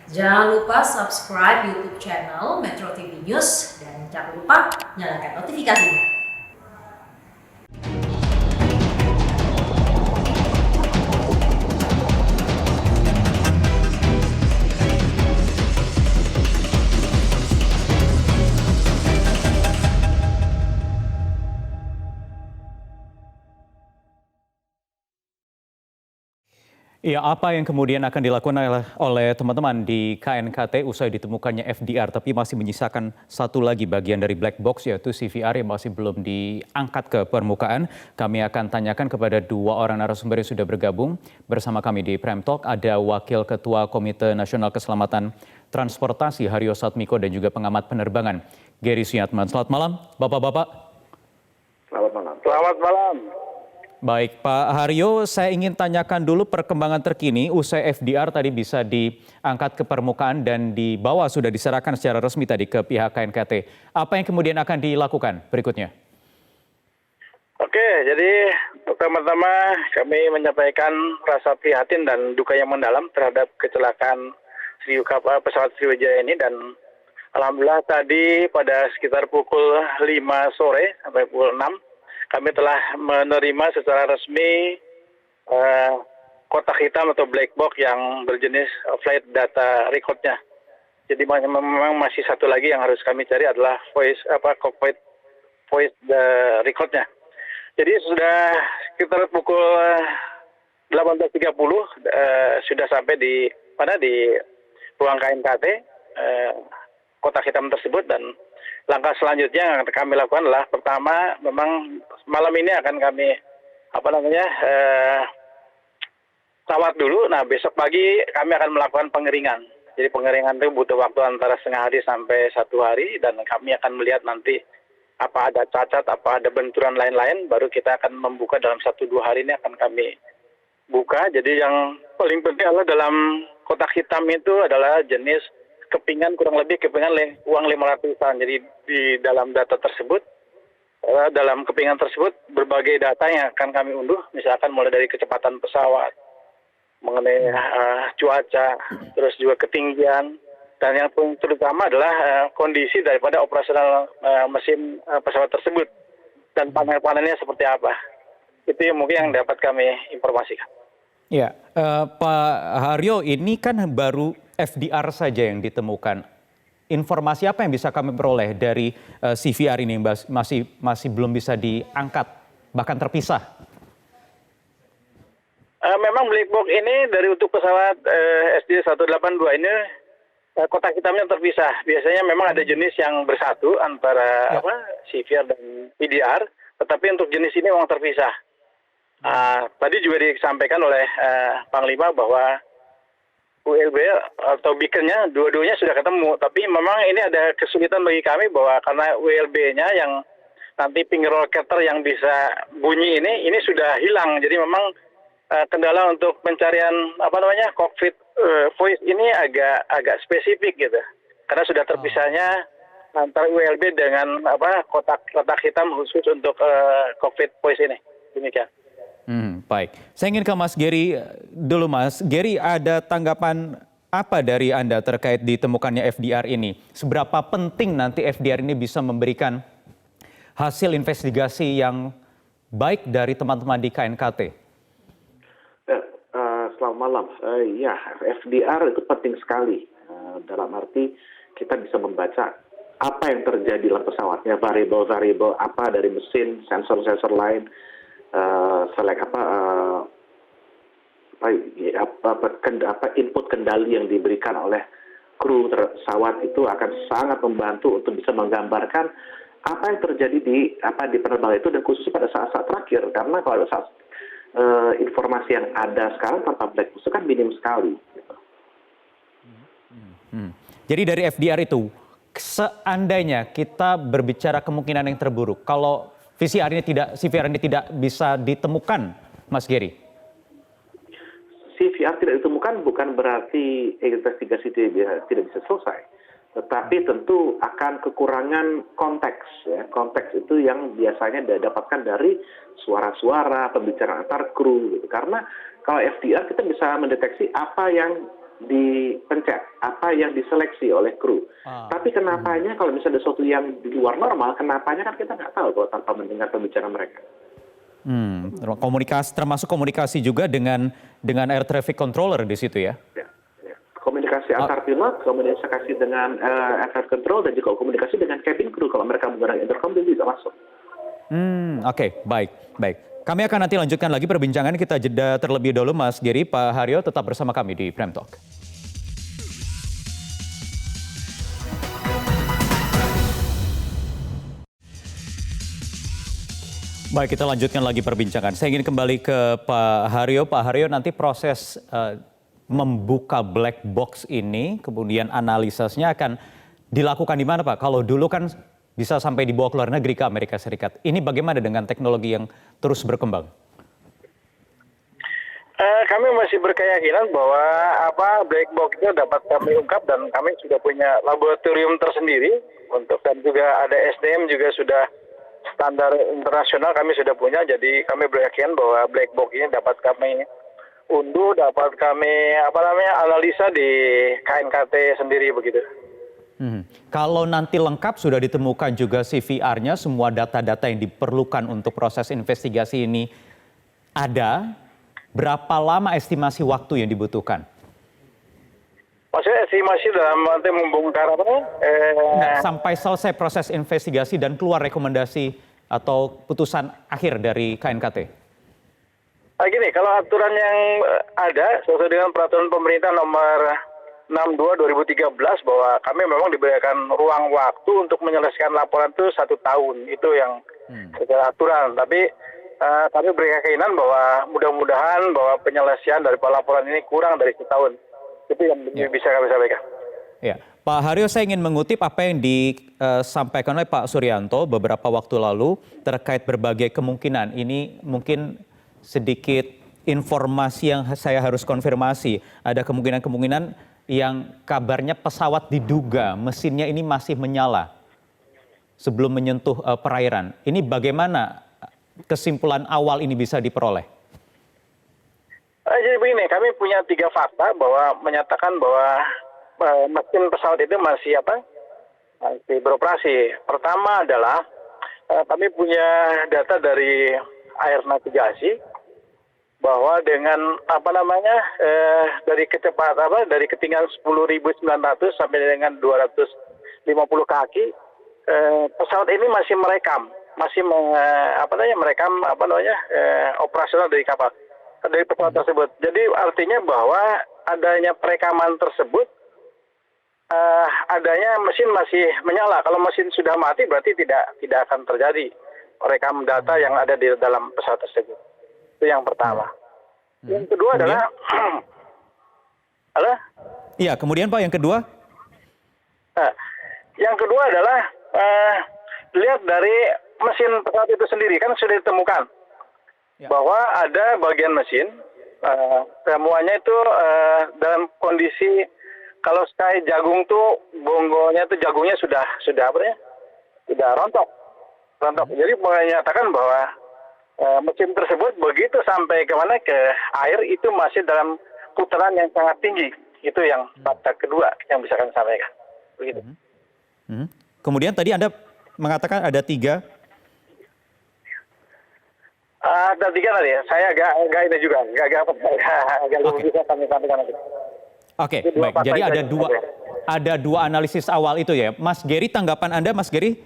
Jangan lupa subscribe YouTube channel Metro TV News dan jangan lupa nyalakan notifikasinya. Ya, apa yang kemudian akan dilakukan oleh teman-teman di KNKT usai ditemukannya FDR, tapi masih menyisakan satu lagi bagian dari black box, yaitu CVR yang masih belum diangkat ke permukaan. Kami akan tanyakan kepada dua orang narasumber yang sudah bergabung bersama kami di Prime Talk. Ada Wakil Ketua Komite Nasional Keselamatan Transportasi Haryo Satmiko dan juga pengamat penerbangan Gary Suyatman. Selamat malam, Bapak-Bapak. Selamat malam. Selamat malam. Baik, Pak Haryo, saya ingin tanyakan dulu perkembangan terkini usai FDR tadi bisa diangkat ke permukaan dan dibawa sudah diserahkan secara resmi tadi ke pihak KNKT. Apa yang kemudian akan dilakukan berikutnya? Oke, jadi pertama-tama kami menyampaikan rasa prihatin dan duka yang mendalam terhadap kecelakaan pesawat Sriwijaya ini, dan alhamdulillah tadi pada sekitar pukul 5 sore sampai pukul 6 kami telah menerima secara resmi kotak hitam atau black box yang berjenis flight data record-nya. Jadi memang masih satu lagi yang harus kami cari adalah cockpit voice record-nya. Jadi sudah sekitar pukul 18.30 sudah sampai di ruang KNKT kotak hitam tersebut, dan langkah selanjutnya yang kami lakukan adalah pertama, memang malam ini akan kami sawat dulu. Nah, besok pagi kami akan melakukan pengeringan. Jadi pengeringan itu butuh waktu antara setengah hari sampai 1 hari, dan kami akan melihat nanti apa ada cacat, apa ada benturan lain-lain, baru kita akan membuka dalam 1-2 hari ini akan kami buka. Jadi yang paling penting adalah dalam kotak hitam itu adalah jenis kepingan, kurang lebih kepingan uang 500-an. Jadi di dalam data tersebut, dalam kepingan tersebut berbagai data yang akan kami unduh, misalkan mulai dari kecepatan pesawat, mengenai cuaca, terus juga ketinggian, dan yang terutama adalah kondisi daripada operasional mesin pesawat tersebut dan panel-panelnya seperti apa. Itu yang mungkin yang dapat kami informasikan. Ya, Pak Haryo, ini kan baru FDR saja yang ditemukan. Informasi apa yang bisa kami peroleh dari CVR ini masih belum bisa diangkat, bahkan terpisah? Memang black box ini dari untuk pesawat SD182 ini kotak hitamnya terpisah. Biasanya memang ada jenis yang bersatu antara CVR dan PDR, tetapi untuk jenis ini memang terpisah. Tadi juga disampaikan oleh Panglima bahwa ULB atau beacon-nya dua-duanya sudah ketemu, tapi memang ini ada kesulitan bagi kami bahwa karena ULB-nya yang nanti ping locator yang bisa bunyi ini sudah hilang. Jadi memang kendala untuk pencarian cockpit voice ini agak spesifik gitu, karena sudah terpisahnya antara ULB dengan kotak hitam khusus untuk cockpit voice ini. Demikian. Baik, saya ingin ke Mas Gary dulu. Mas Gary, ada tanggapan apa dari Anda terkait ditemukannya FDR ini? Seberapa penting nanti FDR ini bisa memberikan hasil investigasi yang baik dari teman-teman di KNKT? Selamat malam. Ya, FDR itu penting sekali. Dalam arti kita bisa membaca apa yang terjadi dalam pesawatnya, variabel-variabel apa dari mesin, sensor-sensor lain, input kendali yang diberikan oleh kru pesawat itu akan sangat membantu untuk bisa menggambarkan apa yang terjadi di penerbangan itu, dan khususnya pada saat-saat terakhir, karena kalau saat informasi yang ada sekarang tanpa black box itu kan minim sekali. Jadi dari FDR itu, seandainya kita berbicara kemungkinan yang terburuk, kalau CVR ini tidak bisa ditemukan, Mas Gary? CVR tidak ditemukan bukan berarti investigasi tidak bisa selesai, tetapi tentu akan kekurangan konteks. Ya. Konteks itu yang biasanya didapatkan dari suara-suara, pembicaraan antar kru. Gitu. Karena kalau FDR kita bisa mendeteksi apa yang dipencet, apa yang diseleksi oleh kru. Tapi kenapanya kalau misalnya ada sesuatu yang di luar normal, kenapanya kan kita nggak tahu kalau tanpa mendengar pembicaraan mereka. Komunikasi, termasuk komunikasi juga dengan air traffic controller di situ ya? Ya, ya. Komunikasi antar pilot, komunikasi dengan air traffic control, dan juga komunikasi dengan cabin crew kalau mereka menggunakan intercom itu juga masuk. Oke, baik. Kami akan nanti lanjutkan lagi perbincangan, kita jeda terlebih dahulu Mas Geri, Pak Haryo tetap bersama kami di Prime Talk. Baik, kita lanjutkan lagi perbincangan. Saya ingin kembali ke Pak Haryo. Pak Haryo, nanti proses membuka black box ini, kemudian analisisnya akan dilakukan di mana Pak? Kalau dulu kan bisa sampai dibawa ke luar negeri ke Amerika Serikat. Ini bagaimana dengan teknologi yang terus berkembang? Kami masih berkeyakinan bahwa black box itu dapat kami ungkap, dan kami sudah punya laboratorium tersendiri dan juga ada SDM juga sudah standar internasional kami sudah punya. Jadi kami berkeyakinan bahwa black box ini dapat kami unduh, dapat kami analisa di KNKT sendiri begitu. Kalau nanti lengkap sudah ditemukan juga CVR-nya, semua data-data yang diperlukan untuk proses investigasi ini ada, berapa lama estimasi waktu yang dibutuhkan? Maksudnya estimasi dalam nanti membongkar sampai selesai proses investigasi dan keluar rekomendasi atau putusan akhir dari KNKT? Gini, kalau aturan yang ada sesuai dengan peraturan pemerintah nomor 62/2013 bahwa kami memang diberikan ruang waktu untuk menyelesaikan laporan itu 1 tahun, itu yang secara aturan. Tapi kami berkeyakinan bahwa mudah-mudahan bahwa penyelesaian dari laporan ini kurang dari 1 tahun. Itu yang bisa kami sampaikan. Ya, Pak Haryo, saya ingin mengutip apa yang disampaikan oleh Pak Suryanto beberapa waktu lalu terkait berbagai kemungkinan. Ini mungkin sedikit informasi yang saya harus konfirmasi. Ada kemungkinan-kemungkinan yang kabarnya pesawat diduga mesinnya ini masih menyala sebelum menyentuh perairan. Ini bagaimana kesimpulan awal ini bisa diperoleh? Jadi begini, kami punya 3 fakta bahwa menyatakan bahwa mesin pesawat itu masih beroperasi. Pertama adalah kami punya data dari air navigasi bahwa dengan dari dari ketinggian 10.900 sampai dengan 250 kaki, pesawat ini masih merekam operasional dari kapal, dari pesawat tersebut. Jadi artinya bahwa adanya perekaman tersebut, adanya mesin masih menyala. Kalau mesin sudah mati berarti tidak akan terjadi rekam data yang ada di dalam pesawat tersebut. Itu yang pertama. Yang kedua adalah Iya, kemudian Pak yang kedua? Yang kedua adalah lihat dari mesin pesawat itu sendiri, kan sudah ditemukan bahwa ada bagian mesin semuanya itu dalam kondisi, kalau kayak jagung tuh bonggolnya tuh jagungnya sudah rontok. Jadi menyatakan bahwa mesin tersebut begitu sampai ke air itu masih dalam putaran yang sangat tinggi. Itu yang fakta kedua yang bisa kami sampaikan. Begitu. Kemudian tadi Anda mengatakan ada 3. Ada 3 tadi ya. Saya agak ini juga, agak bisa kami sampaikan nanti. Oke, baik. Jadi ada 2 analisis awal itu ya. Mas Geri, tanggapan Anda, Mas Geri?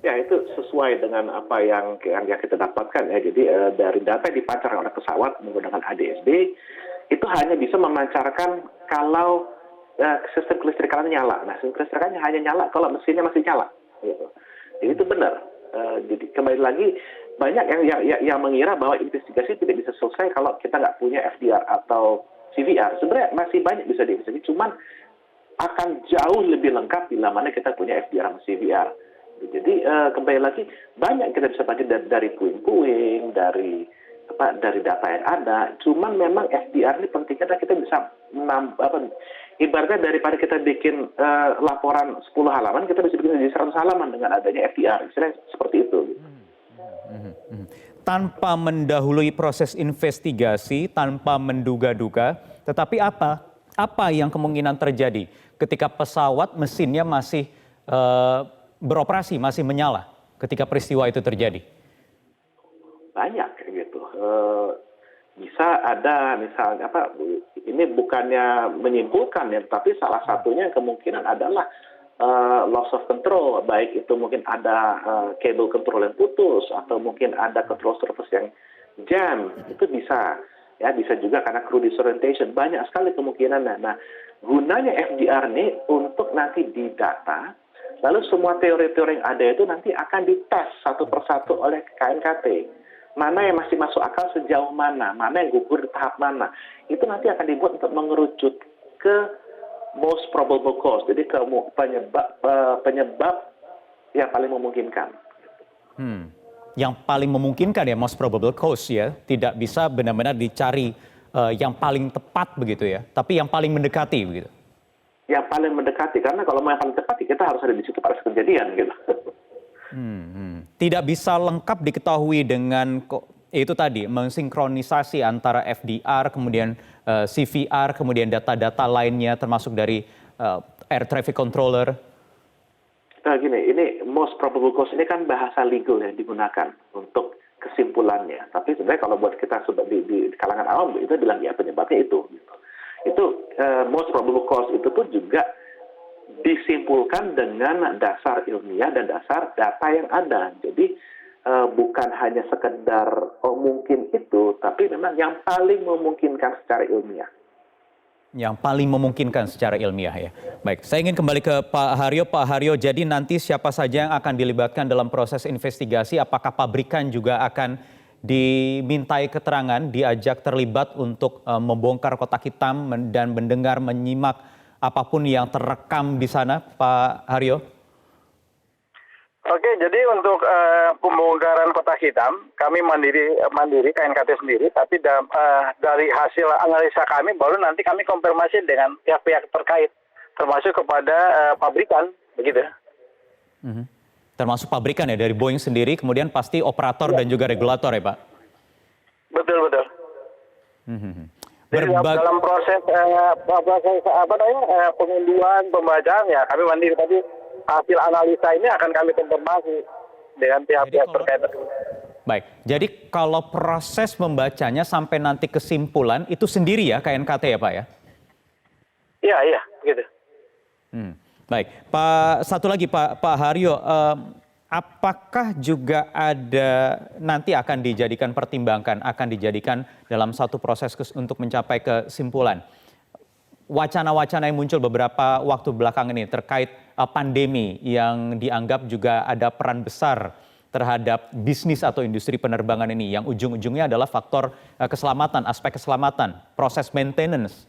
Ya, itu sesuai dengan apa yang kita dapatkan ya. Jadi dari data yang dipancarkan oleh pesawat menggunakan ADSB itu hanya bisa memancarkan kalau sistem kelistrikannya nyala. Nah, sistem kelistrikannya hanya nyala kalau mesinnya masih nyala. Gitu. Jadi itu benar. Jadi kembali lagi banyak yang mengira bahwa investigasi tidak bisa selesai kalau kita nggak punya FDR atau CVR. Sebenarnya masih banyak bisa diinvestigasi, cuman akan jauh lebih lengkap bila mana kita punya FDR dan CVR. Jadi kembali lagi banyak kita bisa baca dari puing-puing, dari data yang ada. Cuman memang FDR ini penting karena kita bisa ibaratnya daripada kita bikin laporan 10 halaman, kita bisa bikin jadi 100 halaman dengan adanya FDR. Misalnya seperti itu. Tanpa mendahului proses investigasi, tanpa menduga-duga, tetapi apa Apa yang kemungkinan terjadi ketika pesawat mesinnya masih beroperasi, masih menyala ketika peristiwa itu terjadi? Banyak gitu. Bisa ada misalnya ini bukannya menyimpulkan ya, tapi salah satunya kemungkinan adalah loss of control, baik itu mungkin ada cable control yang putus atau mungkin ada control surface yang jam, itu bisa. Ya, bisa juga karena crew disorientation, banyak sekali kemungkinannya. Nah, gunanya FDR ini untuk nanti didata, lalu semua teori-teori yang ada itu nanti akan dites satu persatu oleh KNKT. Mana yang masih masuk akal sejauh mana yang gugur di tahap mana. Itu nanti akan dibuat untuk mengerucut ke most probable cause, jadi ke penyebab yang paling memungkinkan. Yang paling memungkinkan ya, most probable cause ya, tidak bisa benar-benar dicari yang paling tepat begitu ya, tapi yang paling mendekati begitu. Yang paling mendekati, karena kalau mau yang paling tepat kita harus ada di situ pada kejadian gitu. Tidak bisa lengkap diketahui dengan itu tadi mensinkronisasi antara FDR kemudian CVR kemudian data-data lainnya termasuk dari air traffic controller. Nah gini, ini most probable cause ini kan bahasa legal yang digunakan untuk kesimpulannya. Tapi sebenarnya kalau buat kita di kalangan awam itu bilang ya penyebabnya itu. Itu most probable cause itu pun juga disimpulkan dengan dasar ilmiah dan dasar data yang ada. Jadi bukan hanya sekedar mungkin itu, tapi memang yang paling memungkinkan secara ilmiah. Yang paling memungkinkan secara ilmiah ya. Baik, saya ingin kembali ke Pak Haryo. Pak Haryo, jadi nanti siapa saja yang akan dilibatkan dalam proses investigasi? Apakah pabrikan juga akan dimintai keterangan, diajak terlibat untuk membongkar kotak hitam dan mendengar, menyimak apapun yang terekam di sana, Pak Haryo? Oke, jadi untuk pembongkaran kotak hitam, kami mandiri KNKT sendiri, tapi dari hasil analisa kami, baru nanti kami konfirmasi dengan pihak-pihak terkait, termasuk kepada pabrikan, begitu. Termasuk pabrikan ya, dari Boeing sendiri, kemudian pasti operator dan juga regulator ya Pak? Betul. Jadi dalam proses pengunduhan, pembacaan ya, kami mandiri, tapi hasil analisa ini akan kami konfirmasi dengan pihak-pihak terkait. Baik, jadi kalau proses membacanya sampai nanti kesimpulan itu sendiri ya KNKT ya Pak ya? Iya, gitu. Baik, Pak satu lagi Pak Haryo, apakah juga ada nanti akan dijadikan dalam satu proses untuk mencapai kesimpulan? Wacana-wacana yang muncul beberapa waktu belakangan ini terkait pandemi yang dianggap juga ada peran besar terhadap bisnis atau industri penerbangan ini yang ujung-ujungnya adalah faktor keselamatan, aspek keselamatan, proses maintenance.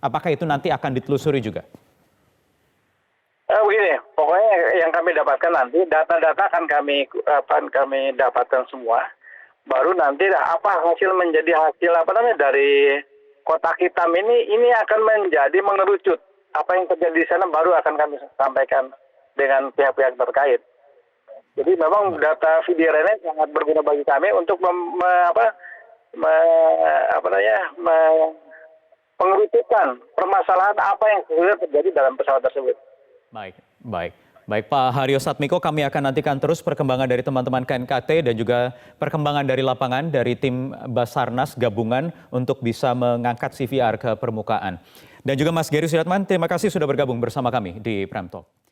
Apakah itu nanti akan ditelusuri juga? Begini, pokoknya yang kami dapatkan nanti data-data akan kami dapatkan semua. Baru nanti apa hasil menjadi hasil dari kotak hitam ini akan menjadi mengerucut. Apa yang terjadi di sana baru akan kami sampaikan dengan pihak-pihak terkait. Jadi memang data video ini sangat berguna bagi kami untuk mengerucutkan permasalahan apa yang sebenarnya terjadi dalam pesawat tersebut. Baik Pak Haryo Satmiko, kami akan nantikan terus perkembangan dari teman-teman KNKT dan juga perkembangan dari lapangan dari tim Basarnas gabungan untuk bisa mengangkat CVR ke permukaan. Dan juga Mas Gary Suryatman, terima kasih sudah bergabung bersama kami di Prime Talk.